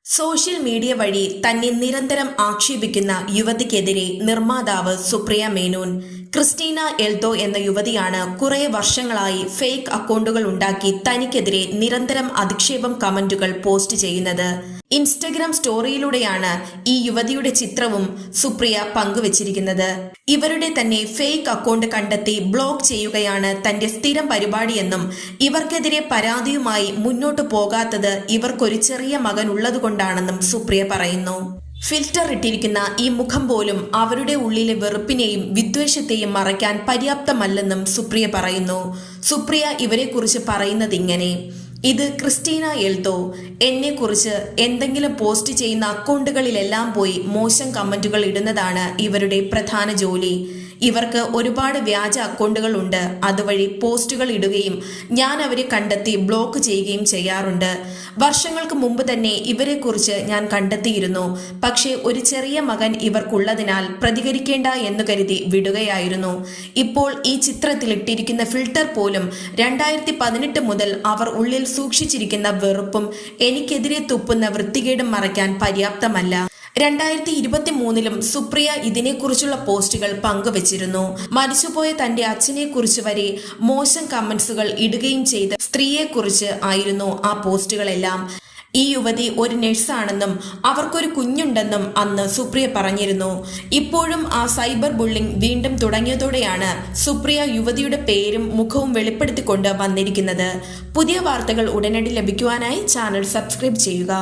Social media വഴി തന്നെ നിരന്തരം ആക്ഷേപിക്കുന്ന യുവതിക്കെതിരെ നിർമ്മാതാവ് സുപ്രിയ മേനോൻ. ക്രിസ്റ്റീന എൽദോ എന്ന യുവതിയാണ് കുറെ വർഷങ്ങളായി ഫേക്ക് അക്കൗണ്ടുകൾ ഉണ്ടാക്കി തനിക്കെതിരെ നിരന്തരം അധിക്ഷേപം കമന്റുകൾ പോസ്റ്റ് ചെയ്യുന്നത്. ഇൻസ്റ്റഗ്രാം സ്റ്റോറിയിലൂടെയാണ് ഈ യുവതിയുടെ ചിത്രവും സുപ്രിയ പങ്കുവച്ചിരിക്കുന്നത്. ഇവരുടെ തന്നെ ഫേക്ക് അക്കൗണ്ട് കണ്ടെത്തി ബ്ലോക്ക് ചെയ്യുകയാണ് തന്റെ സ്ഥിരം പരിപാടിയെന്നും ഇവർക്കെതിരെ പരാതിയുമായി മുന്നോട്ടു പോകാത്തത് ഇവർക്കൊരു ചെറിയ മകൻ ഉള്ളതുകൊണ്ടാണെന്നും സുപ്രിയ പറയുന്നു. ഫിൽറ്റർ ഇട്ടിരിക്കുന്ന ഈ മുഖം പോലും അവരുടെ ഉള്ളിലെ വെറുപ്പിനെയും വിദ്വേഷത്തെയും മറയ്ക്കാൻ പര്യാപ്തമല്ലെന്നും സുപ്രിയ പറയുന്നു. സുപ്രിയ ഇവരെക്കുറിച്ച് പറയുന്നത് ഇങ്ങനെ: ഇത് ക്രിസ്റ്റീന എൽദോ. എന്നെക്കുറിച്ച് എന്തെങ്കിലും പോസ്റ്റ് ചെയ്യുന്ന അക്കൗണ്ടുകളിലെല്ലാം പോയി മോശം കമന്റുകൾ ഇടുന്നതാണ് ഇവരുടെ പ്രധാന ജോലി. ഇവർക്ക് ഒരുപാട് വ്യാജ അക്കൗണ്ടുകൾ ഉണ്ട്. അതുവഴി പോസ്റ്റുകൾ ഇടുകയും ഞാൻ അവരെ കണ്ടെത്തി ബ്ലോക്ക് ചെയ്യുകയും ചെയ്യാറുണ്ട്. വർഷങ്ങൾക്ക് മുമ്പ് തന്നെ ഇവരെക്കുറിച്ച് ഞാൻ കണ്ടെത്തിയിരുന്നു. പക്ഷേ ഒരു ചെറിയ മകൻ ഇവർക്കുള്ളതിനാൽ പ്രതികരിക്കേണ്ട എന്ന് കരുതി വിടുകയായിരുന്നു. ഇപ്പോൾ ഈ ചിത്രത്തിൽ ഇട്ടിരിക്കുന്ന ഫിൽട്ടർ പോലും 2018 മുതൽ അവർ ഉള്ളിൽ സൂക്ഷിച്ചിരിക്കുന്ന വെറുപ്പും എനിക്കെതിരെ തുപ്പുന്ന വൃത്തികേടും മറയ്ക്കാൻ പര്യാപ്തമല്ല. 2023 സുപ്രിയ ഇതിനെക്കുറിച്ചുള്ള പോസ്റ്റുകൾ പങ്കുവച്ചിരുന്നു. മരിച്ചുപോയ തന്റെ അച്ഛനെക്കുറിച്ച് വരെ മോശം കമന്റ്സുകൾ ഇടുകയും ചെയ്ത സ്ത്രീയെക്കുറിച്ച് ആയിരുന്നു ആ പോസ്റ്റുകളെല്ലാം. ഈ യുവതി ഒരു നഴ്സാണെന്നും അവർക്കൊരു കുഞ്ഞുണ്ടെന്നും അന്ന് സുപ്രിയ പറഞ്ഞിരുന്നു. ഇപ്പോഴും ആ സൈബർ ബുള്ളിംഗ് വീണ്ടും തുടങ്ങിയതോടെയാണ് സുപ്രിയ യുവതിയുടെ പേരും മുഖവും വെളിപ്പെടുത്തിക്കൊണ്ട് വന്നിരിക്കുന്നത്. പുതിയ വാർത്തകൾ ഉടനടി ലഭിക്കുവാനായി ചാനൽ സബ്സ്ക്രൈബ് ചെയ്യുക.